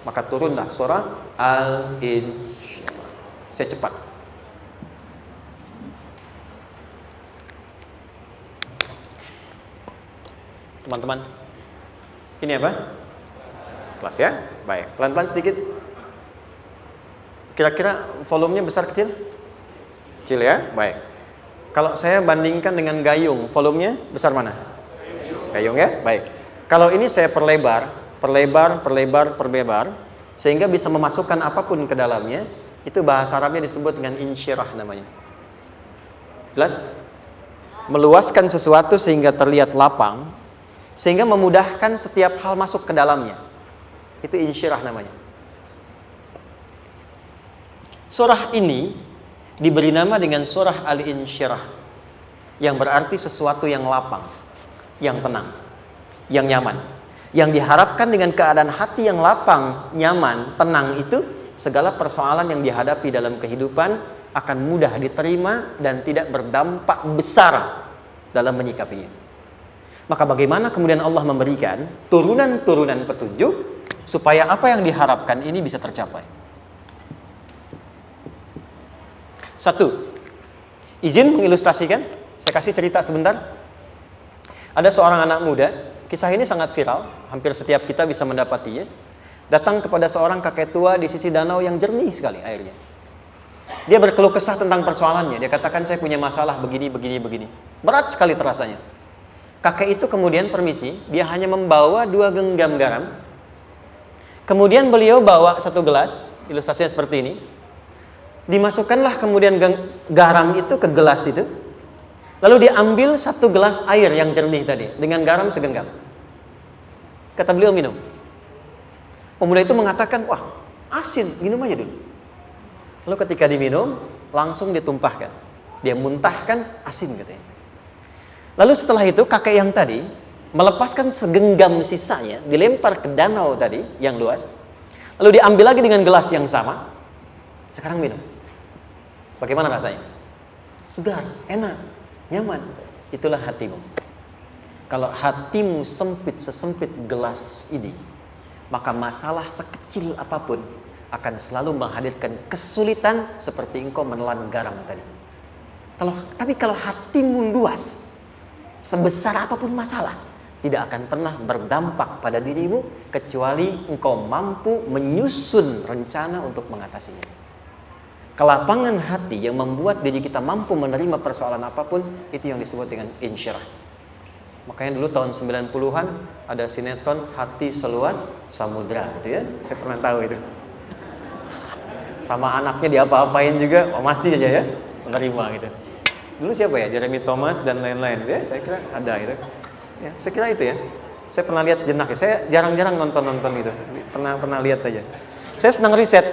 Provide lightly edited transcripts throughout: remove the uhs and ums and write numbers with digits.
Maka turunlah surah Al-Insyirah. Saya cepat. Teman-teman, ini apa? Kelas ya? Baik, pelan-pelan sedikit. Kira-kira volumenya besar kecil? Kecil ya? Baik. Kalau saya bandingkan dengan gayung, volumenya besar mana? Gayung ya? Baik. Kalau ini saya perlebar, sehingga bisa memasukkan apapun ke dalamnya, itu bahasa Arabnya disebut dengan insyirah namanya. Jelas? Meluaskan sesuatu sehingga terlihat lapang, sehingga memudahkan setiap hal masuk ke dalamnya. Itu insyirah namanya. Surah ini diberi nama dengan surah Al-Insyirah, yang berarti sesuatu yang lapang, yang tenang, yang nyaman. Yang diharapkan dengan keadaan hati yang lapang, nyaman, tenang itu, segala persoalan yang dihadapi dalam kehidupan akan mudah diterima dan tidak berdampak besar dalam menyikapinya. Maka bagaimana kemudian Allah memberikan turunan-turunan petunjuk supaya apa yang diharapkan ini bisa tercapai? Satu, izin mengilustrasikan. Saya kasih cerita sebentar. Ada seorang anak muda, kisah ini sangat viral, hampir setiap kita bisa mendapatinya. Datang kepada seorang kakek tua di sisi danau yang jernih sekali airnya. Dia berkeluh kesah tentang persoalannya. Dia katakan, saya punya masalah begini. Berat sekali terasanya. Kakek itu kemudian permisi, dia hanya membawa 2 genggam garam. Kemudian beliau bawa 1 gelas, ilustrasinya seperti ini. Dimasukkanlah kemudian garam itu ke gelas itu. Lalu diambil 1 gelas air yang jernih tadi dengan garam segenggam. Kata beliau, minum. Pemuda itu mengatakan, wah asin, minum aja dulu. Lalu ketika diminum, langsung ditumpahkan. Dia muntahkan, asin katanya. Lalu setelah itu kakek yang tadi melepaskan segenggam sisanya, dilempar ke danau tadi yang luas. Lalu diambil lagi dengan gelas yang sama. Sekarang minum. Bagaimana rasanya? Segar, enak, nyaman. Itulah hatimu. Kalau hatimu sempit sesempit gelas ini, maka masalah sekecil apapun akan selalu menghadirkan kesulitan seperti engkau menelan garam tadi. Tapi kalau hatimu luas, sebesar apapun masalah, tidak akan pernah berdampak pada dirimu kecuali engkau mampu menyusun rencana untuk mengatasinya. Kelapangan hati yang membuat diri kita mampu menerima persoalan apapun, itu yang disebut dengan insyirah. Makanya dulu tahun 90-an ada sinetron Hati Seluas Samudra gitu ya. Saya pernah tahu itu. Sama anaknya diapa-apain juga, masih aja ya menerima gitu. Dulu siapa ya? Jeremy Thomas dan lain-lain ya. Saya kira ada itu. Ya, saya kira itu ya. Saya pernah lihat sejenak ya. Saya jarang-jarang nonton itu. Pernah lihat aja. Saya senang riset.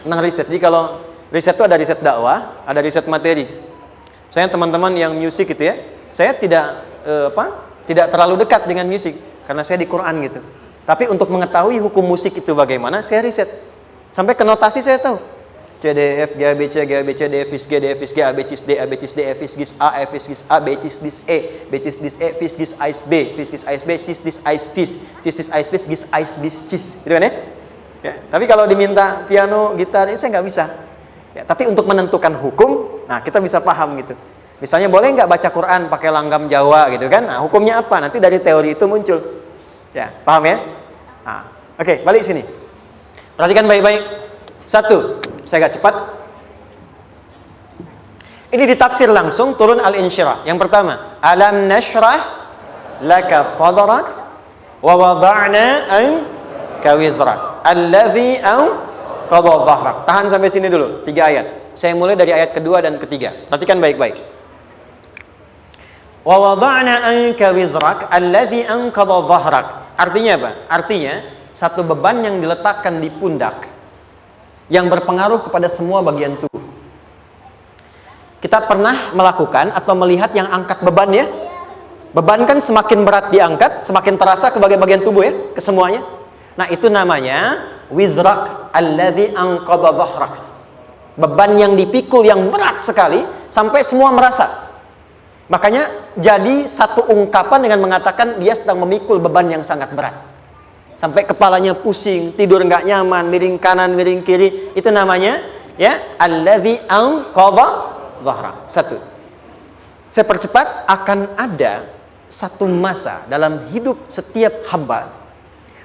Jadi kalau riset itu ada riset dakwah, ada riset materi. Saya teman-teman yang musik gitu ya. Saya tidak terlalu dekat dengan musik karena saya di Quran gitu. Tapi untuk mengetahui hukum musik itu bagaimana, saya riset. Sampai ke notasi saya tahu. C, D, F, G, A, B, C, G, A, B, C, D, F, G, D, F, G, A, B, C, D, A, B, C, D, F, G, A, F, G, A, B, C, D, E, B, C, D, E, F, G, A, B, F, G, A, B, C, D, A, F, G, A, B, C, gitu kan ya? Ya, tapi kalau diminta piano, gitar, ini saya nggak bisa. Ya, tapi untuk menentukan hukum, nah kita bisa paham gitu. Misalnya boleh nggak baca Quran pakai langgam Jawa gitu kan? Nah, hukumnya apa? Nanti dari teori itu muncul. Ya, paham ya? Nah, oke, balik sini. Perhatikan baik-baik. 1, saya agak cepat. Ini ditafsir langsung turun Al-Insyirah. Yang pertama, alam nashrah laka sadrak wa wada'na anka wizrak alladhi anqadha dhahrak. Tahan sampai sini dulu, 3 ayat. Saya mulai dari ayat kedua dan ketiga. Perhatikan baik-baik. Wa wada'na anka wizrak alladhi anqadha dhahrak. Artinya apa? Artinya satu beban yang diletakkan di pundak yang berpengaruh kepada semua bagian tubuh. Kita pernah melakukan atau melihat yang angkat beban ya? Beban kan semakin berat diangkat, semakin terasa ke bagian-bagian tubuh ya, ke semuanya. Nah, itu namanya wizrak alladzi anqadha dhahrak. Beban yang dipikul yang berat sekali sampai semua merasa. Makanya jadi satu ungkapan dengan mengatakan dia sedang memikul beban yang sangat berat. sampai kepalanya pusing, tidur nggak nyaman, miring kanan, miring kiri, itu namanya ya allazi anqadha dhahra. Satu. Saya percepat, akan ada satu masa dalam hidup setiap hamba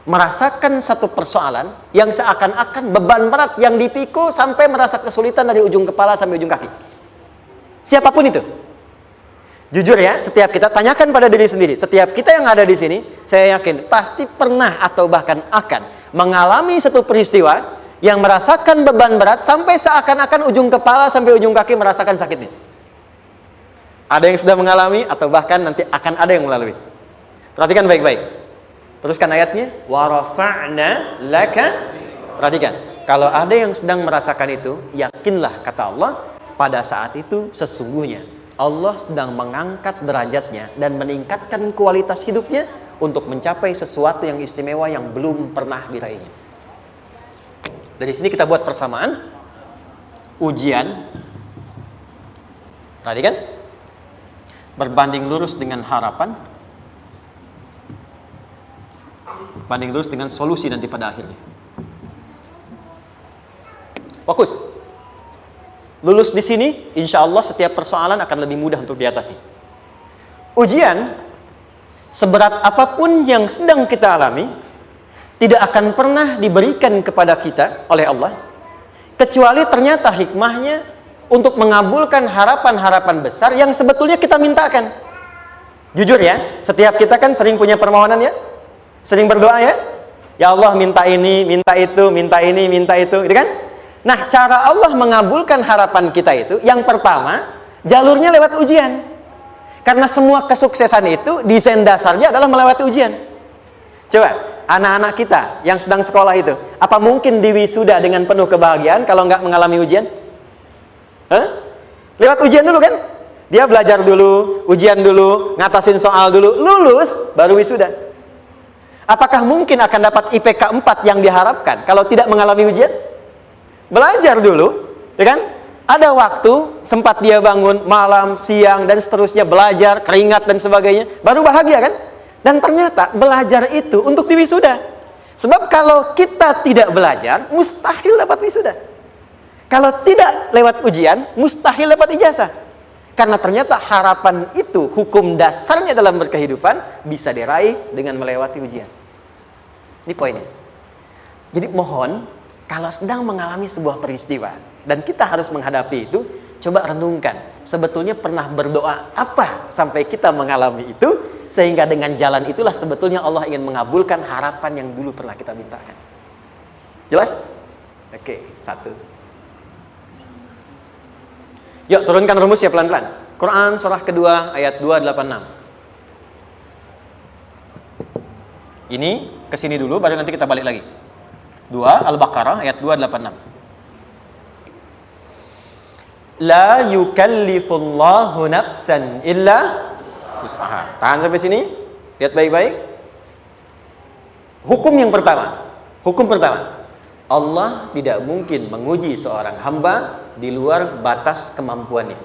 merasakan satu persoalan yang seakan-akan beban berat yang dipikul sampai merasa kesulitan dari ujung kepala sampai ujung kaki. Siapapun itu. Jujur ya, setiap kita tanyakan pada diri sendiri. Setiap kita yang ada di sini, saya yakin pasti pernah atau bahkan akan mengalami satu peristiwa yang merasakan beban berat sampai seakan-akan ujung kepala sampai ujung kaki merasakan sakitnya. Ada yang sudah mengalami atau bahkan nanti akan ada yang melalui. Perhatikan baik-baik. Teruskan ayatnya, wa rafa'na laka. Perhatikan, kalau ada yang sedang merasakan itu, yakinlah kata Allah, pada saat itu sesungguhnya Allah sedang mengangkat derajatnya dan meningkatkan kualitas hidupnya untuk mencapai sesuatu yang istimewa yang belum pernah diraihnya. Dari sini kita buat persamaan ujian. Perhatikan, berbanding lurus dengan harapan, banding lurus dengan solusi nanti pada akhirnya. Fokus. Lulus di sini, insya Allah setiap persoalan akan lebih mudah untuk diatasi. Ujian, seberat apapun yang sedang kita alami, tidak akan pernah diberikan kepada kita oleh Allah, kecuali ternyata hikmahnya untuk mengabulkan harapan-harapan besar yang sebetulnya kita mintakan. Jujur ya, setiap kita kan sering punya permohonan ya, sering berdoa ya, ya Allah minta ini, minta itu, minta ini, minta itu, gitu kan? Nah, cara Allah mengabulkan harapan kita itu, yang pertama, jalurnya lewat ujian. Karena semua kesuksesan itu, desain dasarnya adalah melewati ujian. Coba, anak-anak kita yang sedang sekolah itu, apa mungkin diwisuda dengan penuh kebahagiaan kalau nggak mengalami ujian? Hah? Lewat ujian dulu kan? Dia belajar dulu, ujian dulu, ngatasin soal dulu, lulus, baru wisuda. Apakah mungkin akan dapat IPK 4 yang diharapkan kalau tidak mengalami ujian? Belajar dulu, ya kan? Ada waktu, sempat dia bangun malam, siang, dan seterusnya belajar, keringat dan sebagainya, baru bahagia kan? Dan ternyata belajar itu untuk diwisuda. Sebab kalau kita tidak belajar, mustahil dapat wisuda. Kalau tidak lewat ujian, mustahil dapat ijazah. Karena ternyata harapan itu, hukum dasarnya dalam berkehidupan, bisa diraih dengan melewati ujian. Ini poinnya. Jadi mohon, kalau sedang mengalami sebuah peristiwa, dan kita harus menghadapi itu, coba renungkan, sebetulnya pernah berdoa apa sampai kita mengalami itu, sehingga dengan jalan itulah sebetulnya Allah ingin mengabulkan harapan yang dulu pernah kita mintakan. Jelas? Oke, satu. Yuk, turunkan rumus ya pelan-pelan. Quran surah kedua ayat 286. Ini kesini dulu, baru nanti kita balik lagi. 2 Al-Baqarah ayat 286. La yukallifullahu nafsan illa usaha. Tahan sampai sini. Lihat baik-baik. Hukum yang pertama. Hukum pertama. Allah tidak mungkin menguji seorang hamba di luar batas kemampuannya.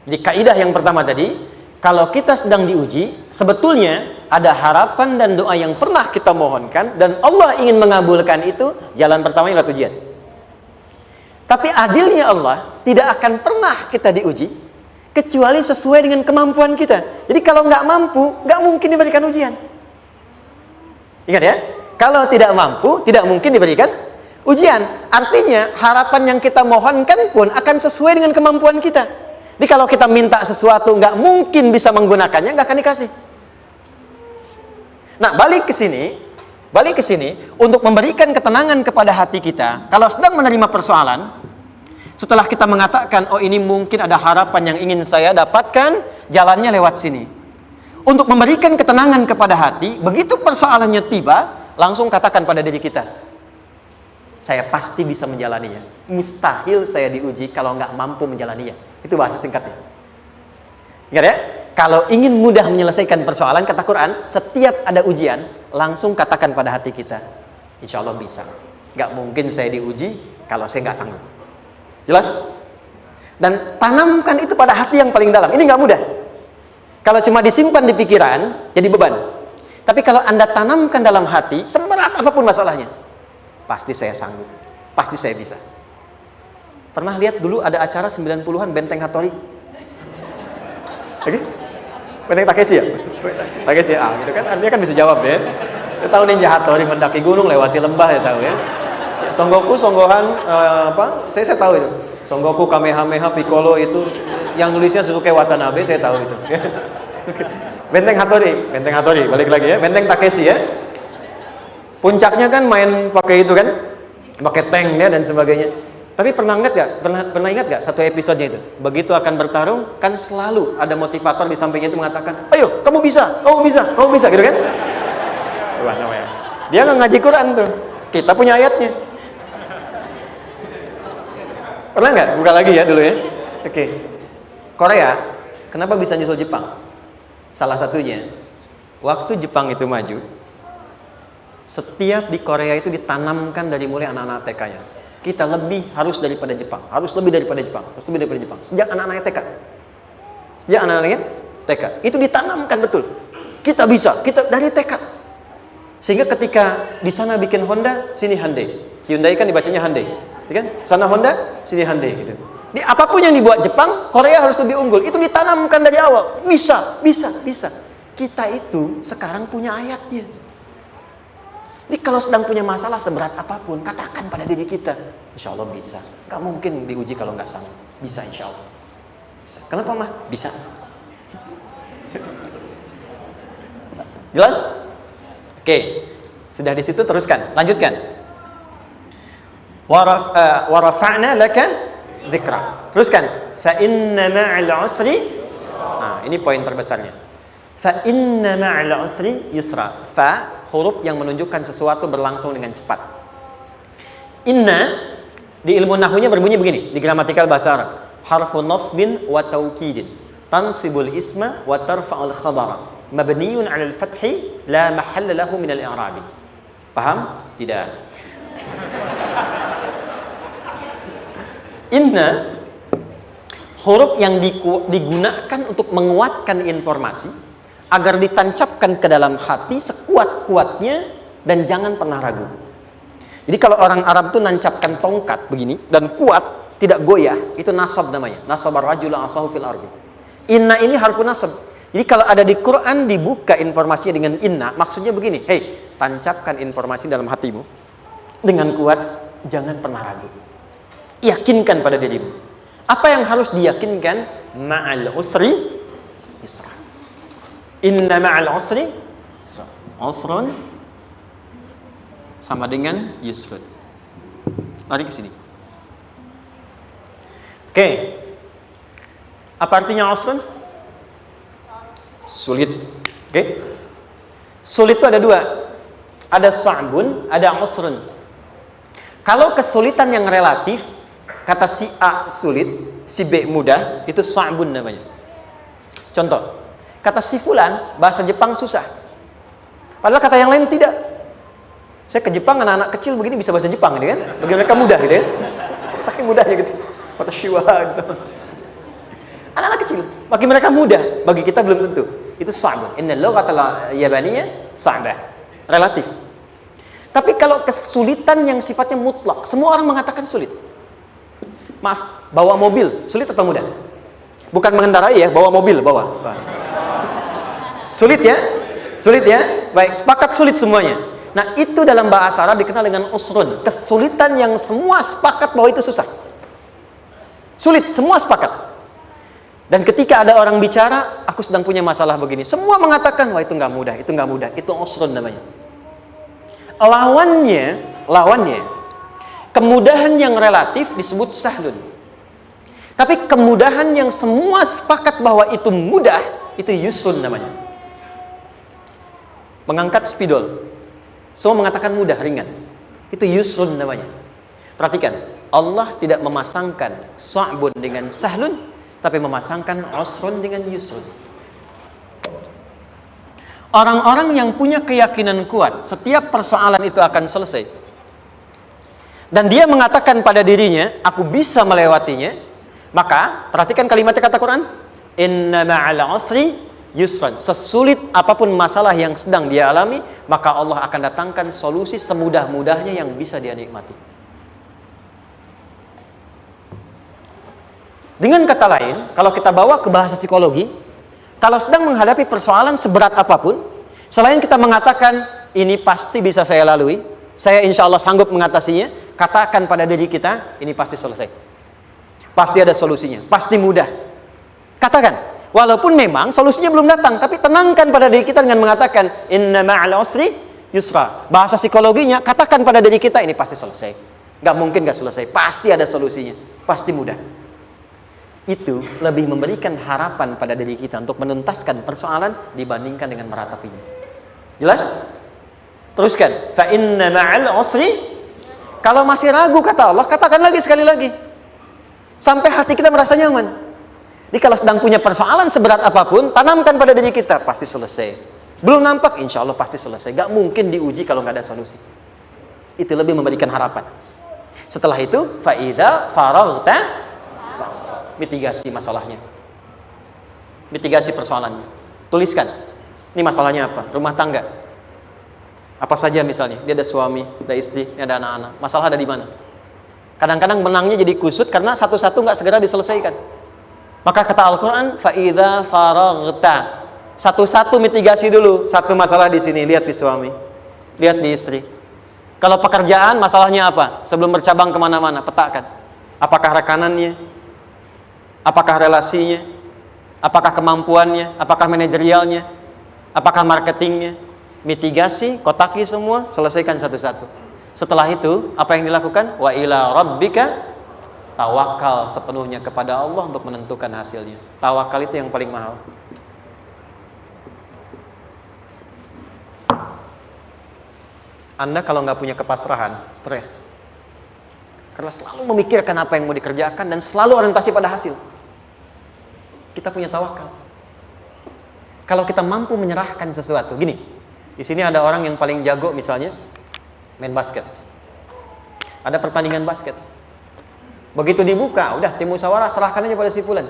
Jadi kaidah yang pertama tadi, kalau kita sedang diuji, sebetulnya ada harapan dan doa yang pernah kita mohonkan dan Allah ingin mengabulkan itu, jalan pertamanya adalah ujian. Tapi adilnya Allah, tidak akan pernah kita diuji kecuali sesuai dengan kemampuan kita. Jadi kalau nggak mampu, nggak mungkin diberikan ujian. Ingat ya, kalau tidak mampu, tidak mungkin diberikan ujian. Artinya harapan yang kita mohonkan pun akan sesuai dengan kemampuan kita. Jadi kalau kita minta sesuatu nggak mungkin bisa menggunakannya, nggak akan dikasih. Nah, balik ke sini untuk memberikan ketenangan kepada hati kita. Kalau sedang menerima persoalan, setelah kita mengatakan, oh ini mungkin ada harapan yang ingin saya dapatkan, jalannya lewat sini. Untuk memberikan ketenangan kepada hati, begitu persoalannya tiba, langsung katakan pada diri kita, saya pasti bisa menjalaninya. Mustahil saya diuji kalau nggak mampu menjalaninya. Itu bahasa singkatnya. Ingat ya, kalau ingin mudah menyelesaikan persoalan, kata Quran, setiap ada ujian, langsung katakan pada hati kita, insya Allah bisa. Nggak mungkin saya diuji kalau saya nggak sanggup. Jelas? Dan tanamkan itu pada hati yang paling dalam. Ini nggak mudah. Kalau cuma disimpan di pikiran, jadi beban. Tapi kalau Anda tanamkan dalam hati, seberat apapun masalahnya, pasti saya sanggup, pasti saya bisa. Pernah lihat dulu ada acara 90-an Benteng Hattori? Oke? Benteng Takeshi ya? Takeshi ya? Gitu kan, artinya kan bisa jawab ya. Kita tahu Ninja Hattori mendaki gunung, lewati lembah, ya tahu ya. Son Goku, Songgohan, saya tahu itu. Son Goku, Kamehameha, Piccolo itu, yang nulisnya Suzuki Watanabe, saya tahu itu. Benteng Hattori, balik lagi ya. Benteng Takeshi ya. Puncaknya kan main pakai itu kan, pakai tank ya dan sebagainya. Tapi pernah ingat gak satu episodenya itu? Begitu akan bertarung, kan selalu ada motivator di sampingnya itu mengatakan, ayo kamu bisa, gitu kan? Wah, namanya. Dia nggak ngaji Quran tuh, kita punya ayatnya. Pernah nggak? Buka lagi ya dulu ya. Oke. Korea, kenapa bisa nyusul Jepang? Salah satunya, waktu Jepang itu maju, setiap di Korea itu ditanamkan dari mulai anak-anak TK-nya. Kita harus lebih daripada Jepang. Sejak anak-anaknya TK. Itu ditanamkan betul. Kita bisa, kita dari TK. Sehingga ketika di sana bikin Honda, sini Hyundai. Hyundai kan dibacanya Hyundai. Kan? Sana Honda, sini Hyundai gitu. Di apapun yang dibuat Jepang, Korea harus lebih unggul. Itu ditanamkan dari awal. Bisa. Kita itu sekarang punya ayatnya. Jadi kalau sedang punya masalah seberat apapun, katakan pada diri kita, insya Allah bisa. Gak mungkin diuji kalau nggak sanggup. Bisa insya Allah. Bisa. Kenapa mah? Bisa. Jelas? Oke. Sudah di situ teruskan. Lanjutkan. Warafa'na laka dzikra. Teruskan. Fa inna ma'al usri. Nah, ini poin terbesarnya. Fa inna ma'al usri yusra. Fa huruf yang menunjukkan sesuatu berlangsung dengan cepat. Inna di ilmu nahwunya berbunyi begini, di gramatikal bahasa Arab. Harfun nasbin wa taukidin. Tansibul isma wa tarfa'ul khabara. Mabniyun 'alal fathi la mahalla lahu min al-i'rabi. Paham? Tidak. Inna huruf yang digunakan untuk menguatkan informasi agar ditancapkan ke dalam hati sekuat-kuatnya dan jangan pernah ragu. Jadi kalau orang Arab itu nancapkan tongkat begini dan kuat, tidak goyah, itu nasab namanya. Nasabar rajul asahu fil ardi. Inna ini harfu nasab. Jadi kalau ada di Quran dibuka informasinya dengan inna, maksudnya begini, hei, tancapkan informasi dalam hatimu dengan kuat, jangan pernah ragu. Yakinkan pada dirimu. Apa yang harus diyakinkan? Ma'al usri yusra. Inna ma'al usri yusra. Usrun sama dengan yusrun. Lari ke sini. Oke. Apa artinya usrun? Sulit. Oke. Sulit itu ada dua. Ada sa'bun, ada usrun. Kalau kesulitan yang relatif, kata si A sulit, si B mudah, itu sa'bun namanya. Contoh, kata si fulan, bahasa Jepang susah. Padahal kata yang lain tidak. Saya ke Jepang, anak-anak kecil begini bisa bahasa Jepang, gitu kan? Bagi mereka mudah, gitu ya. Saking mudahnya gitu. Kata shiwa, gitu. Anak-anak kecil, bagi mereka mudah, bagi kita belum tentu. Itu sa'bun. Inna lughatal yabaniyah sa'bah. Relatif. Tapi kalau kesulitan yang sifatnya mutlak, semua orang mengatakan sulit. Maaf, bawa mobil, sulit atau mudah? Bukan mengendarai ya, bawa mobil, bawa. Sulit ya? Sulit ya? Baik, sepakat sulit semuanya. Nah, itu dalam bahasa Arab dikenal dengan usrun. Kesulitan yang semua sepakat bahwa itu susah. Sulit, semua sepakat. Dan ketika ada orang bicara, aku sedang punya masalah begini. Semua mengatakan, wah itu nggak mudah, itu nggak mudah. Itu usrun namanya. Lawannya, kemudahan yang relatif disebut sahlun. Tapi kemudahan yang semua sepakat bahwa itu mudah, itu yusrun namanya. Mengangkat spidol, semua mengatakan mudah, ringan. Itu yusrun namanya. Perhatikan, Allah tidak memasangkan sa'bun dengan sahlun, tapi memasangkan usrun dengan yusrun. Orang-orang yang punya keyakinan kuat, setiap persoalan itu akan selesai. Dan dia mengatakan pada dirinya, aku bisa melewatinya. Maka, perhatikan kalimatnya kata Quran. Inna ma'al usri yusran. Sesulit apapun masalah yang sedang dia alami, maka Allah akan datangkan solusi semudah-mudahnya yang bisa dia nikmati. Dengan kata lain, kalau kita bawa ke bahasa psikologi, kalau sedang menghadapi persoalan seberat apapun, selain kita mengatakan ini pasti bisa saya lalui, saya insya Allah sanggup mengatasinya, katakan pada diri kita, ini pasti selesai, pasti ada solusinya, pasti mudah. Katakan. Walaupun memang solusinya belum datang, tapi tenangkan pada diri kita dengan mengatakan inna ma'al usri yusra. Bahasa psikologinya, katakan pada diri kita ini pasti selesai. Gak mungkin gak selesai, pasti ada solusinya, pasti mudah. Itu lebih memberikan harapan pada diri kita untuk menuntaskan persoalan dibandingkan dengan meratapinya. Jelas? Teruskan. Fa inna ma'al usri. Kalau masih ragu kata Allah, katakan lagi sekali lagi sampai hati kita merasa nyaman. Jadi kalau sedang punya persoalan seberat apapun, tanamkan pada diri kita, pasti selesai. Belum nampak, insya Allah pasti selesai. Gak mungkin diuji kalau gak ada solusi. Itu lebih memberikan harapan. Setelah itu, fa'idha faraghta, mitigasi masalahnya. Mitigasi persoalannya. Tuliskan. Ini masalahnya apa? Rumah tangga. Apa saja misalnya. Dia ada suami, ada istri, ada anak-anak. Masalah ada di mana? Kadang-kadang menangnya jadi kusut karena satu-satu gak segera diselesaikan. Maka kata Al-Quran, fa'idha faraghta. Satu-satu mitigasi dulu. Satu masalah di sini, lihat di suami, lihat di istri. Kalau pekerjaan, masalahnya apa? Sebelum bercabang kemana-mana, petakan. Apakah rekanannya? Apakah relasinya? Apakah kemampuannya? Apakah manajerialnya? Apakah marketingnya? Mitigasi, kotaki semua, selesaikan satu-satu. Setelah itu, apa yang dilakukan? Wa ila rabbika, tawakal sepenuhnya kepada Allah untuk menentukan hasilnya. Tawakal itu yang paling mahal. Anda kalau nggak punya kepasrahan, stres. Karena selalu memikirkan apa yang mau dikerjakan dan selalu orientasi pada hasil. Kita punya tawakal. Kalau kita mampu menyerahkan sesuatu, gini. Di sini ada orang yang paling jago misalnya main basket. Ada pertandingan basket. Begitu dibuka, udah tim musyawarah serahkan aja pada si fulan.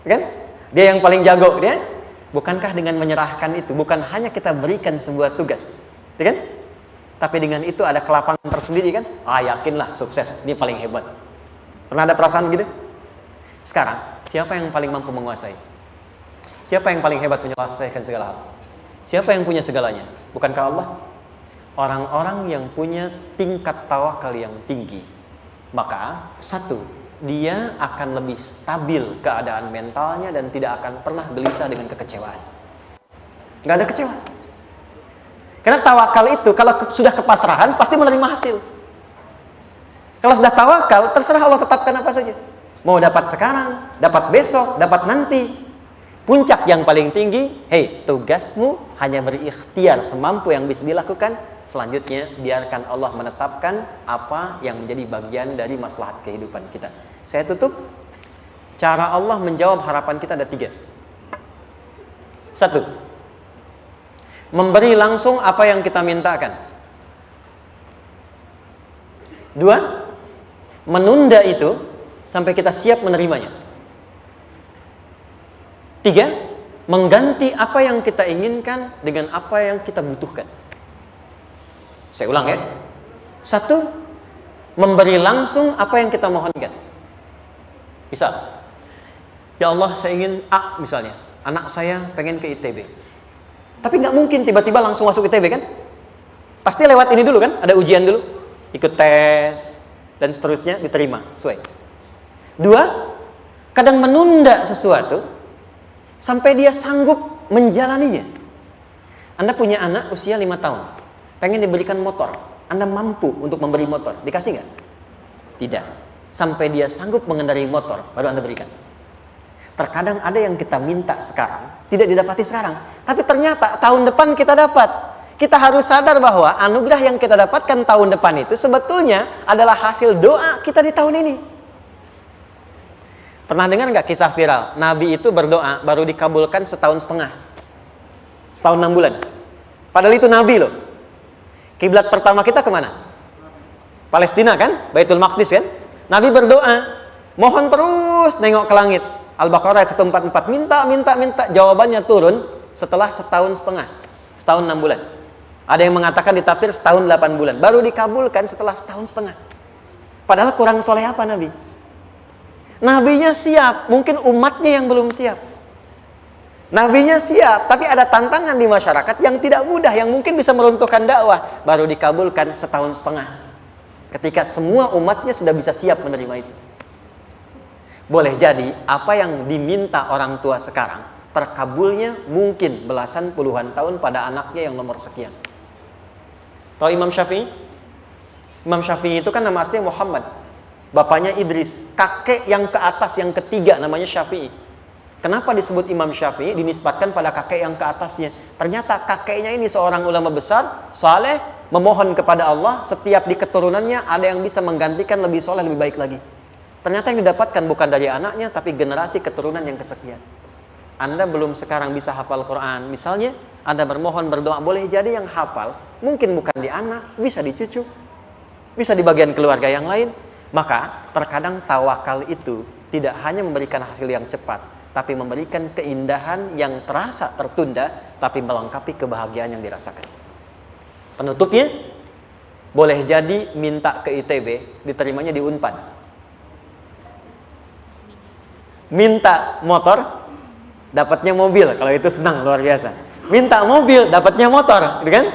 Kan? Dia yang paling jago, dia. Bukankah dengan menyerahkan itu bukan hanya kita berikan sebuah tugas, ya kan? Tapi dengan itu ada kelapangan tersendiri kan? Yakinlah sukses, dia paling hebat. Pernah ada perasaan gitu? Sekarang, siapa yang paling mampu menguasai? Siapa yang paling hebat menyelesaikan segala hal? Siapa yang punya segalanya? Bukankah Allah? Orang-orang yang punya tingkat tawakal yang tinggi. Maka satu, dia akan lebih stabil keadaan mentalnya dan tidak akan pernah gelisah dengan kekecewaan. Gak ada kecewa. Karena tawakal itu kalau sudah kepasrahan pasti menerima hasil. Kalau sudah tawakal, terserah Allah tetapkan apa saja. Mau dapat sekarang, dapat besok, dapat nanti. Puncak yang paling tinggi, tugasmu hanya berikhtiar semampu yang bisa dilakukan. Selanjutnya, biarkan Allah menetapkan apa yang menjadi bagian dari maslahat kehidupan kita. Saya tutup. Cara Allah menjawab harapan kita ada 3. 1. Memberi langsung apa yang kita mintakan. 2. Menunda itu sampai kita siap menerimanya. 3. Mengganti apa yang kita inginkan dengan apa yang kita butuhkan. Saya ulang ya. 1. Memberi langsung apa yang kita mohonkan. Misal, ya Allah saya ingin A misalnya, anak saya pengen ke ITB. Tapi nggak mungkin tiba-tiba langsung masuk ITB kan? Pasti lewat ini dulu kan? Ada ujian dulu, ikut tes dan seterusnya diterima sesuai. 2. Kadang menunda sesuatu sampai dia sanggup menjalaninya. Anda punya anak usia 5 tahun, pengen diberikan motor. Anda mampu untuk memberi motor, dikasih nggak? Tidak. Sampai dia sanggup mengendarai motor, baru Anda berikan. Terkadang ada yang kita minta sekarang, tidak didapati sekarang. Tapi ternyata tahun depan kita dapat. Kita harus sadar bahwa anugerah yang kita dapatkan tahun depan itu sebetulnya adalah hasil doa kita di tahun ini. Pernah dengar nggak kisah viral? Nabi itu berdoa baru dikabulkan setahun setengah. Setahun 6 bulan. Padahal itu Nabi loh. Kiblat pertama kita kemana? Palestina kan? Baitul Maqdis kan? Nabi berdoa, mohon terus nengok ke langit. Al-Baqarah 144, minta, jawabannya turun setelah setahun setengah, setahun 6 bulan. Ada yang mengatakan di tafsir setahun 8 bulan, baru dikabulkan setelah setahun setengah. Padahal kurang soleh apa Nabi? Nabinya siap, mungkin umatnya yang belum siap. Nabinya siap, tapi ada tantangan di masyarakat yang tidak mudah, yang mungkin bisa meruntuhkan dakwah. Baru dikabulkan setahun setengah, ketika semua umatnya sudah bisa siap menerima itu. Boleh jadi apa yang diminta orang tua sekarang, terkabulnya mungkin belasan puluhan tahun pada anaknya yang nomor sekian. Tahu Imam Syafi'i? Imam Syafi'i itu kan nama aslinya Muhammad, bapaknya Idris, kakek yang ke atas yang ketiga namanya Syafi'i. Kenapa disebut Imam Syafi'i? Dinisbatkan pada kakek yang ke atasnya. Ternyata kakeknya ini seorang ulama besar, saleh, memohon kepada Allah, setiap di keturunannya ada yang bisa menggantikan lebih soleh, lebih baik lagi. Ternyata yang didapatkan bukan dari anaknya, tapi generasi keturunan yang kesekian. Anda belum sekarang bisa hafal Quran, misalnya Anda bermohon, berdoa, boleh jadi yang hafal mungkin bukan di anak, bisa di cucu, bisa di bagian keluarga yang lain. Maka terkadang tawakal itu tidak hanya memberikan hasil yang cepat, tapi memberikan keindahan yang terasa tertunda, tapi melengkapi kebahagiaan yang dirasakan. Penutupnya, boleh jadi minta ke ITB, diterimanya di Unpad. Minta motor, dapatnya mobil, kalau itu senang luar biasa. Minta mobil, dapatnya motor, gitu kan?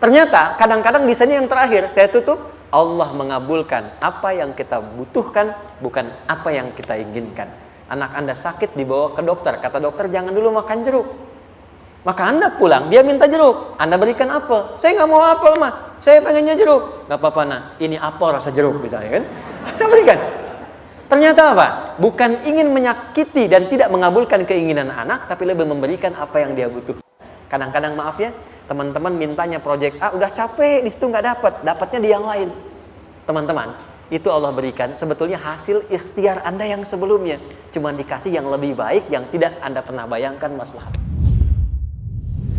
Ternyata kadang-kadang desainnya yang terakhir, saya tutup, Allah mengabulkan apa yang kita butuhkan, bukan apa yang kita inginkan. Anak Anda sakit, dibawa ke dokter, kata dokter jangan dulu makan jeruk. Maka Anda pulang, dia minta jeruk, Anda berikan apel. Saya nggak mau apel mah, saya pengennya jeruk. Nggak apa-apa nah, ini apel rasa jeruk misalnya kan, Anda berikan. Ternyata apa? Bukan ingin menyakiti dan tidak mengabulkan keinginan anak, tapi lebih memberikan apa yang dia butuh. Kadang-kadang maaf ya, teman-teman mintanya proyek A, udah capek, di situ nggak dapat, dapatnya di yang lain. Teman-teman, itu Allah berikan sebetulnya hasil ikhtiar Anda yang sebelumnya. Cuma dikasih yang lebih baik, yang tidak Anda pernah bayangkan maslahat.